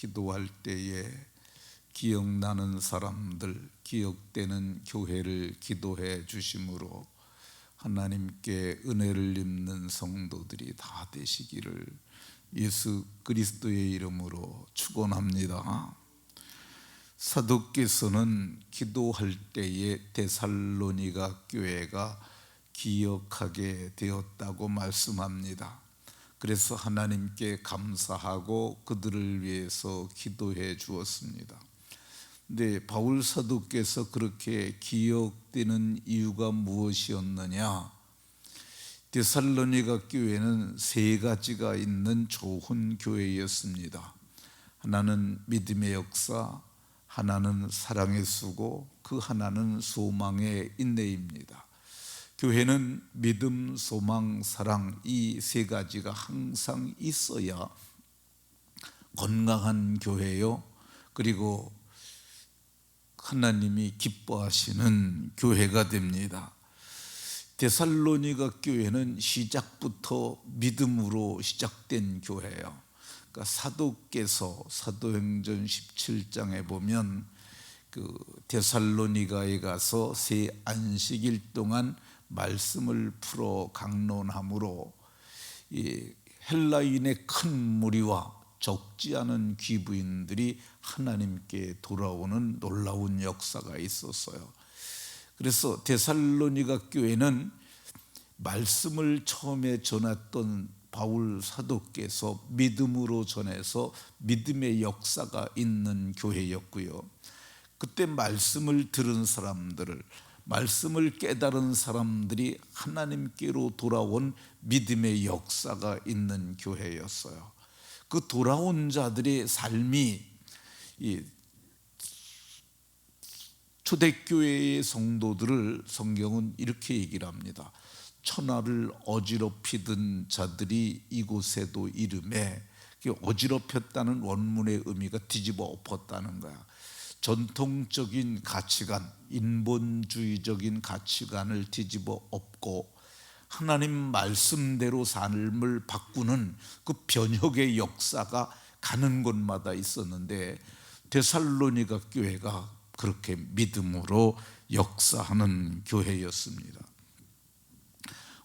기도할 때에 기억나는 사람들, 기억되는 교회를 기도해 주심으로 하나님께 은혜를 입는 성도들이 다 되시기를 예수 그리스도의 이름으로 축원합니다. 사도께서는 기도할 때에 데살로니가 교회가 기억하게 되었다고 말씀합니다. 그래서 하나님께 감사하고 그들을 위해서 기도해 주었습니다. 근데 바울 사도께서 그렇게 기억되는 이유가 무엇이었느냐? 데살로니가 교회는 세 가지가 있는 좋은 교회였습니다. 하나는 믿음의 역사, 하나는 사랑의 수고, 그 하나는 소망의 인내입니다. 교회는 믿음, 소망, 사랑 이 세 가지가 항상 있어야 건강한 교회요, 그리고 하나님이 기뻐하시는 교회가 됩니다. 데살로니가 교회는 시작부터 믿음으로 시작된 교회예요. 그러니까 사도께서 사도행전 17장에 보면 그 데살로니가에 가서 새 안식일 동안 말씀을 풀어 강론함으로 이 헬라인의 큰 무리와 적지 않은 귀부인들이 하나님께 돌아오는 놀라운 역사가 있었어요. 그래서 데살로니가 교회는 말씀을 처음에 전했던 바울 사도께서 믿음으로 전해서 믿음의 역사가 있는 교회였고요. 그때 말씀을 들은 사람들을, 말씀을 깨달은 사람들이 하나님께로 돌아온 믿음의 역사가 있는 교회였어요. 그 돌아온 자들의 삶이 이 초대교회의 성도들을 성경은 이렇게 얘기를 합니다. 천하를 어지럽히던 자들이 이곳에도 이름에, 어지럽혔다는 원문의 의미가 뒤집어 엎었다는 거야. 전통적인 가치관, 인본주의적인 가치관을 뒤집어 엎고 하나님 말씀대로 삶을 바꾸는 그 변혁의 역사가 가는 곳마다 있었는데 데살로니가 교회가 그렇게 믿음으로 역사하는 교회였습니다.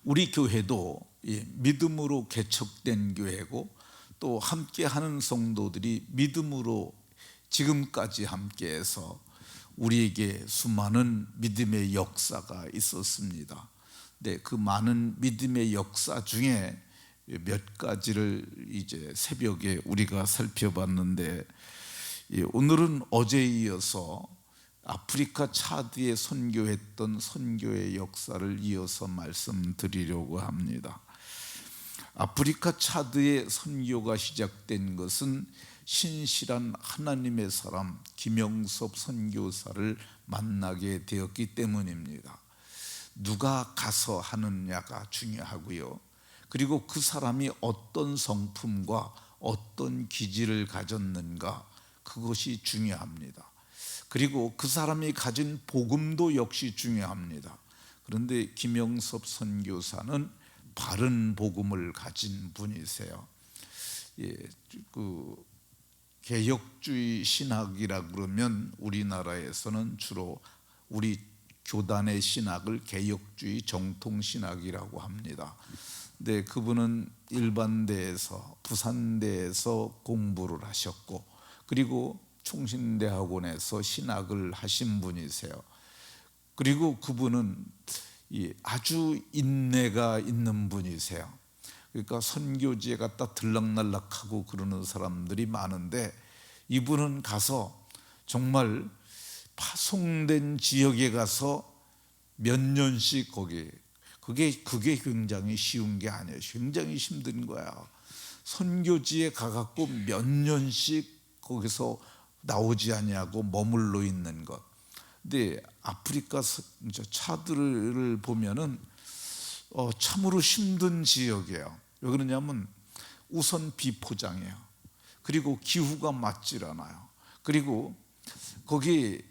우리 교회도 믿음으로 개척된 교회고 또 함께하는 성도들이 믿음으로 지금까지 함께해서 우리에게 수많은 믿음의 역사가 있었습니다. 네, 그 많은 믿음의 역사 중에 몇 가지를 이제 새벽에 우리가 살펴봤는데, 오늘은 어제에 이어서 아프리카 차드에 선교했던 선교의 역사를 이어서 말씀드리려고 합니다. 아프리카 차드에 선교가 시작된 것은 신실한 하나님의 사람 김영섭 선교사를 만나게 되었기 때문입니다. 누가 가서 하느냐가 중요하고요, 그리고 그 사람이 어떤 성품과 어떤 기질을 가졌는가, 그것이 중요합니다. 그리고 그 사람이 가진 복음도 역시 중요합니다. 그런데 김영섭 선교사는 바른 복음을 가진 분이세요. 그 개혁주의 신학이라 그러면 우리나라에서는 주로 우리 교단의 신학을 개혁주의 정통신학이라고 합니다. 근데 그분은 일반대에서, 부산대에서 공부를 하셨고, 그리고 총신대학원에서 신학을 하신 분이세요. 그리고 그분은 아주 인내가 있는 분이세요. 그러니까 선교지에 갔다 들락날락하고 그러는 사람들이 많은데 이분은 가서 정말 파송된 지역에 가서 몇 년씩 그게 굉장히 쉬운 게 아니에요. 굉장히 힘든 거야. 선교지에 가갖고 몇 년씩 거기서 나오지 않냐고 머물러 있는 것. 근데 아프리카 차들을 보면은 참으로 힘든 지역이에요. 왜 그러냐면 우선 비포장이에요. 그리고 기후가 맞질 않아요. 그리고 거기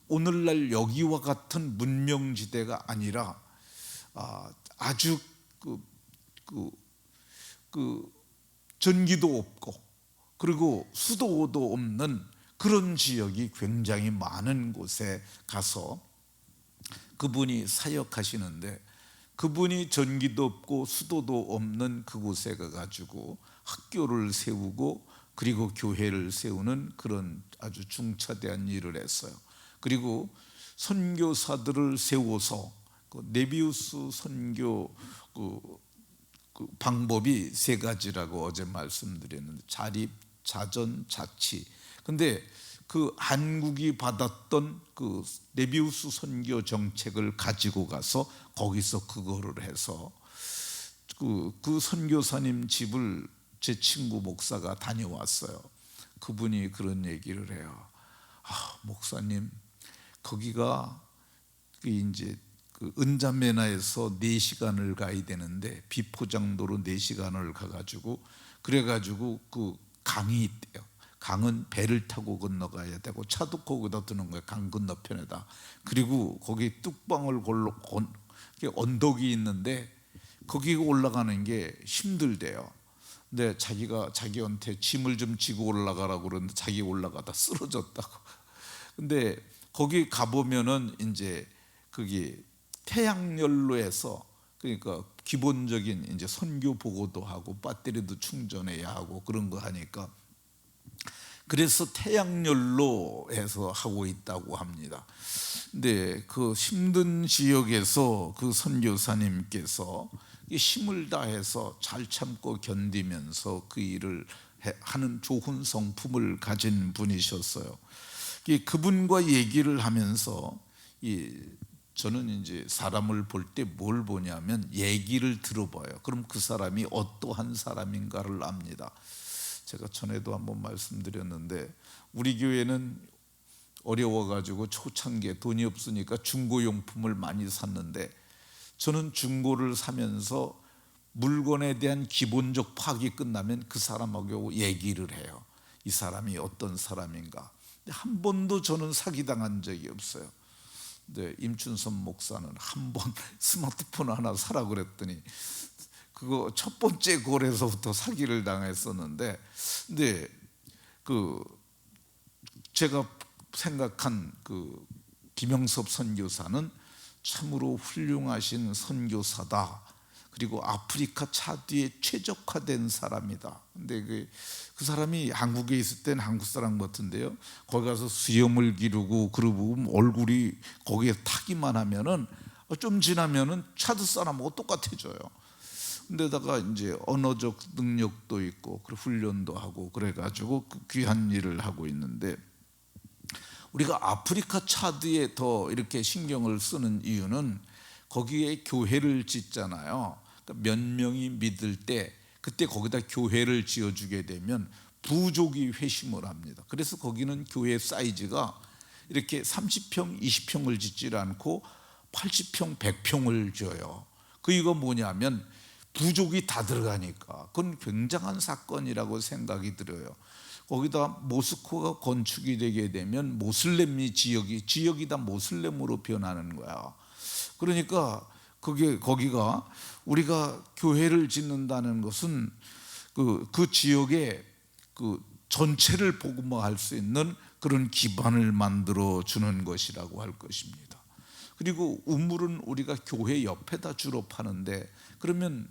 오늘날 여기와 같은 문명지대가 아니라 아주 전기도 없고, 그리고 수도도 없는 그런 지역이 굉장히 많은 곳에 가서 그분이 사역하시는데, 그분이 전기도 없고 수도도 없는 그곳에 가가지고 학교를 세우고 그리고 교회를 세우는 그런 아주 중차대한 일을 했어요. 그리고 선교사들을 세워서 그 네비우스 선교 그 방법이 세 가지라고 어제 말씀드렸는데, 자립, 자전, 자치. 근데 그 한국이 받았던 그 네비우스 선교 정책을 가지고 가서 거기서 그거를 해서 그 선교사님 집을 제 친구 목사가 다녀왔어요. 그분이 그런 얘기를 해요. 목사님, 거기가 이제 그 은자매나에서 4시간을 가야 되는데 비포장도로 4시간을 가가지고, 그래가지고 그 강이 있대요. 강은 배를 타고 건너가야 되고 차도 거기다 두는 거예요. 강 건너편에다. 그리고 거기 뚝방을 걸로 언덕이 있는데 거기 올라가는 게 힘들대요. 근데 자기가 자기한테 짐을 좀 지고 올라가라고 그러는데 자기 올라가다 쓰러졌다고. 근데 거기 가보면은 이제 거기 태양열로에서, 그러니까 기본적인 이제 선교 보고도 하고 배터리도 충전해야 하고 그런 거 하니까, 그래서 태양열로에서 하고 있다고 합니다. 근데 그 힘든 지역에서 그 선교사님께서 힘을 다해서 잘 참고 견디면서 그 일을 하는 좋은 성품을 가진 분이셨어요. 그분과 얘기를 하면서 저는 이제 사람을 볼 때 뭘 보냐면 얘기를 들어봐요. 그럼 그 사람이 어떠한 사람인가를 압니다. 제가 전에도 한번 말씀드렸는데, 우리 교회는 어려워가지고 초창기에 돈이 없으니까 중고용품을 많이 샀는데, 저는 중고를 사면서 물건에 대한 기본적 파악이 끝나면 그 사람하고 얘기를 해요. 이 사람이 어떤 사람인가. 한 번도 저는 사기당한 적이 없어요. 근데 임춘선 목사는 한 번 스마트폰 하나 사라 그랬더니 그거 첫 번째 거래에서부터 사기를 당했었는데, 근데 그 제가 생각한 그 김영섭 선교사는 참으로 훌륭하신 선교사다. 그리고 아프리카 차디에 최적화된 사람이다. 근데 그 사람이 한국에 있을 때는 한국 사람 같은데요, 거기 가서 수염을 기르고 그러고 얼굴이 거기에 타기만 하면은 좀 지나면은 차드 사람하고 똑같아져요. 근데다가 이제 언어적 능력도 있고 훈련도 하고 그래가지고 귀한 일을 하고 있는데, 우리가 아프리카 차드에 더 이렇게 신경을 쓰는 이유는 거기에 교회를 짓잖아요. 그러니까 몇 명이 믿을 때 그때 거기다 교회를 지어주게 되면 부족이 회심을 합니다. 그래서 거기는 교회 사이즈가 이렇게 30평, 20평을 짓지 않고 80평, 100평을 지어요. 그 이거 뭐냐면 부족이 다 들어가니까 그건 굉장한 사건이라고 생각이 들어요. 거기다 모스크가 건축이 되게 되면 모슬렘이 지역이 다 모슬렘으로 변하는 거야. 그러니까 거기가 우리가 교회를 짓는다는 것은 그 지역의 그 전체를 복음화할 수 있는 그런 기반을 만들어 주는 것이라고 할 것입니다. 그리고 우물은 우리가 교회 옆에다 주로 파는데, 그러면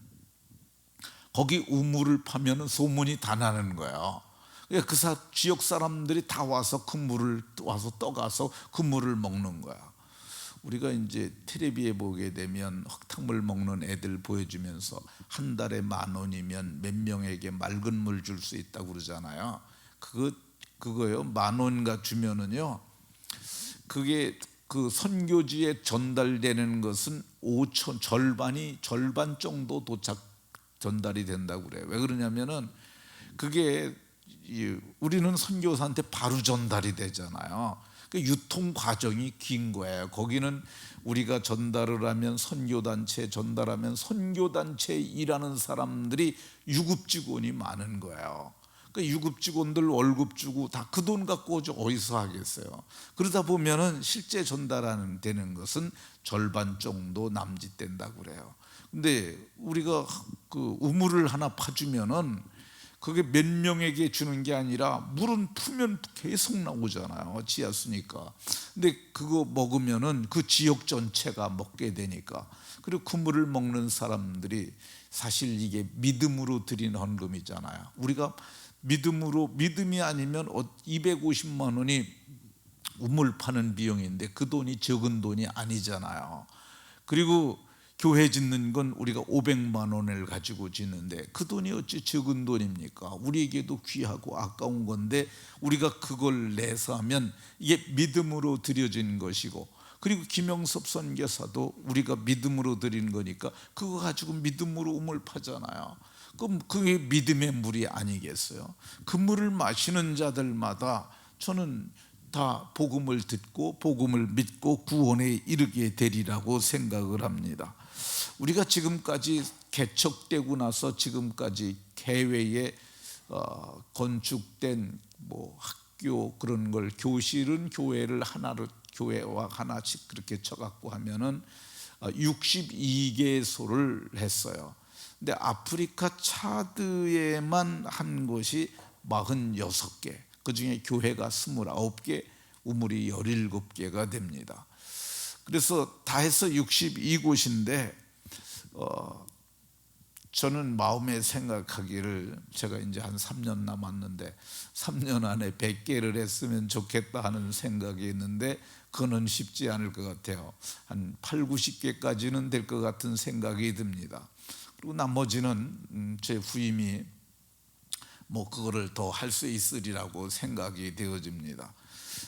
거기 우물을 파면 소문이 다 나는 거예요. 그 지역 사람들이 다 와서 그 물을 떠가서 그 물을 먹는 거야. 우리가 이제 텔레비에 보게 되면 흙탕물 먹는 애들 보여주면서 한 달에 10,000원이면 몇 명에게 맑은 물 줄 수 있다고 그러잖아요. 그거요. 10,000원가 주면은요, 그게 그 선교지에 전달되는 것은 5천 절반 정도 전달이 된다고 그래요. 왜 그러냐면은 그게 우리는 선교사한테 바로 전달이 되잖아요. 그 유통 과정이 긴 거예요. 거기는 우리가 전달을 하면 선교단체에 전달하면 선교단체에 일하는 사람들이 유급 직원이 많은 거예요. 그 유급 직원들 월급 주고 다 그 돈 갖고 어디서 하겠어요. 그러다 보면은 실제 전달하는 되는 것은 절반 정도 남짓된다고 그래요. 근데 우리가 그 우물을 하나 파주면은 그게 몇 명에게 주는 게 아니라 물은 풀면 계속 나오잖아요, 지하수니까. 근데 그거 먹으면은 그 지역 전체가 먹게 되니까. 그리고 그 물을 먹는 사람들이 사실 이게 믿음으로 드린 헌금이잖아요. 우리가 믿음이 아니면 250만 원이 우물 파는 비용인데 그 돈이 적은 돈이 아니잖아요. 그리고 교회 짓는 건 우리가 500만 원을 가지고 짓는데 그 돈이 어찌 적은 돈입니까? 우리에게도 귀하고 아까운 건데 우리가 그걸 내서 하면 이게 믿음으로 드려진 것이고, 그리고 김영섭 선교사도 우리가 믿음으로 드린 거니까 그거 가지고 믿음으로 우물 파잖아요. 그럼 그게 믿음의 물이 아니겠어요? 그 물을 마시는 자들마다 저는 다 복음을 듣고 복음을 믿고 구원에 이르게 되리라고 생각을 합니다. 우리가 지금까지 개척되고 나서 지금까지 개회에 건축된 학교 그런 걸, 교실은 교회를 하나로, 교회와 하나씩 그렇게 쳐갖고 하면은 62개소를 했어요. 근데 아프리카 차드에만 한 곳이 46개, 그 중에 교회가 29개, 우물이 17개가 됩니다. 그래서 다 해서 62곳인데 저는 마음에 생각하기를, 제가 이제 한 3년 남았는데 3년 안에 100개를 했으면 좋겠다 하는 생각이 있는데 그거는 쉽지 않을 것 같아요. 한 8, 90개까지는 될 것 같은 생각이 듭니다. 그리고 나머지는 제 후임이 그거를 더 할 수 있으리라고 생각이 되어집니다.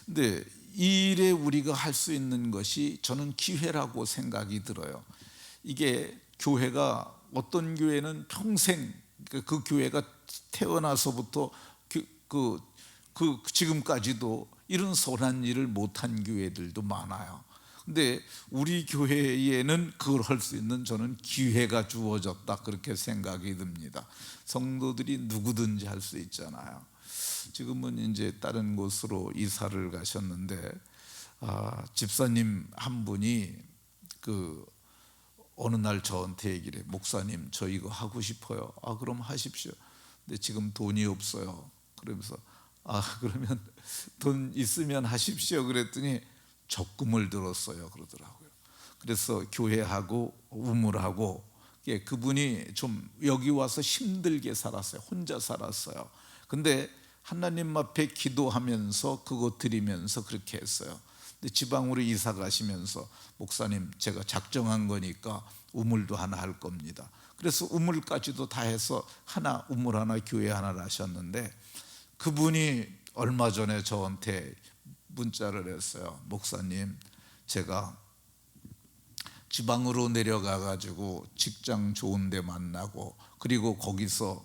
근데 이 일에 우리가 할 수 있는 것이 저는 기회라고 생각이 들어요. 이게 교회가, 어떤 교회는 평생 그 교회가 태어나서부터 지금까지도 이런 선한 일을 못한 교회들도 많아요. 근데 우리 교회에는 그걸 할 수 있는 저는 기회가 주어졌다, 그렇게 생각이 듭니다. 성도들이 누구든지 할 수 있잖아요. 지금은 이제 다른 곳으로 이사를 가셨는데 집사님 한 분이 어느 날 저한테 얘기를 해. 목사님, 저 이거 하고 싶어요. 그럼 하십시오. 근데 지금 돈이 없어요. 그러면서 그러면 돈 있으면 하십시오 그랬더니 적금을 들었어요 그러더라고요. 그래서 교회하고 우물하고, 그분이 좀 여기 와서 힘들게 살았어요. 혼자 살았어요. 근데 하나님 앞에 기도하면서 그거 드리면서 그렇게 했어요. 근데 지방으로 이사 가시면서 목사님, 제가 작정한 거니까 우물도 하나 할 겁니다. 그래서 우물까지도 다 해서 하나, 우물 하나, 교회 하나를 하셨는데 그분이 얼마 전에 저한테 문자를 했어요. 목사님, 제가 지방으로 내려가 가지고 직장 좋은 데 만나고, 그리고 거기서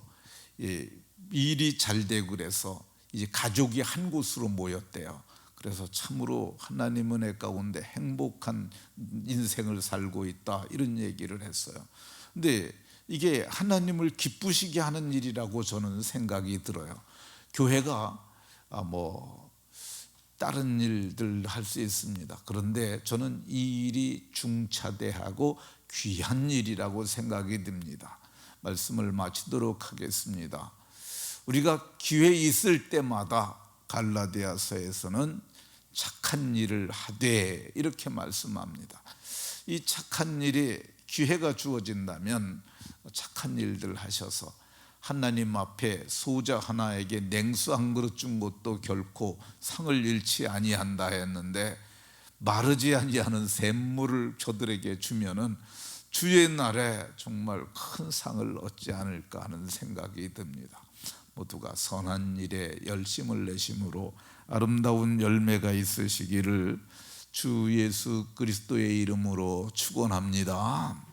일이 잘 되고 그래서 이제 가족이 한 곳으로 모였대요. 그래서 참으로 하나님 은혜 가운데 행복한 인생을 살고 있다, 이런 얘기를 했어요. 근데 이게 하나님을 기쁘시게 하는 일이라고 저는 생각이 들어요. 교회가 다른 일들 할 수 있습니다. 그런데 저는 이 일이 중차대하고 귀한 일이라고 생각이 듭니다. 말씀을 마치도록 하겠습니다. 우리가 기회 있을 때마다 갈라디아서에서는 착한 일을 하되 이렇게 말씀합니다. 이 착한 일이 기회가 주어진다면 착한 일들 하셔서 하나님 앞에 소자 하나에게 냉수 한 그릇 준 것도 결코 상을 잃지 아니한다 했는데, 마르지 아니하는 샘물을 저들에게 주면은 주의 날에 정말 큰 상을 얻지 않을까 하는 생각이 듭니다. 모두가 선한 일에 열심을 내심으로 아름다운 열매가 있으시기를 주 예수 그리스도의 이름으로 축원합니다.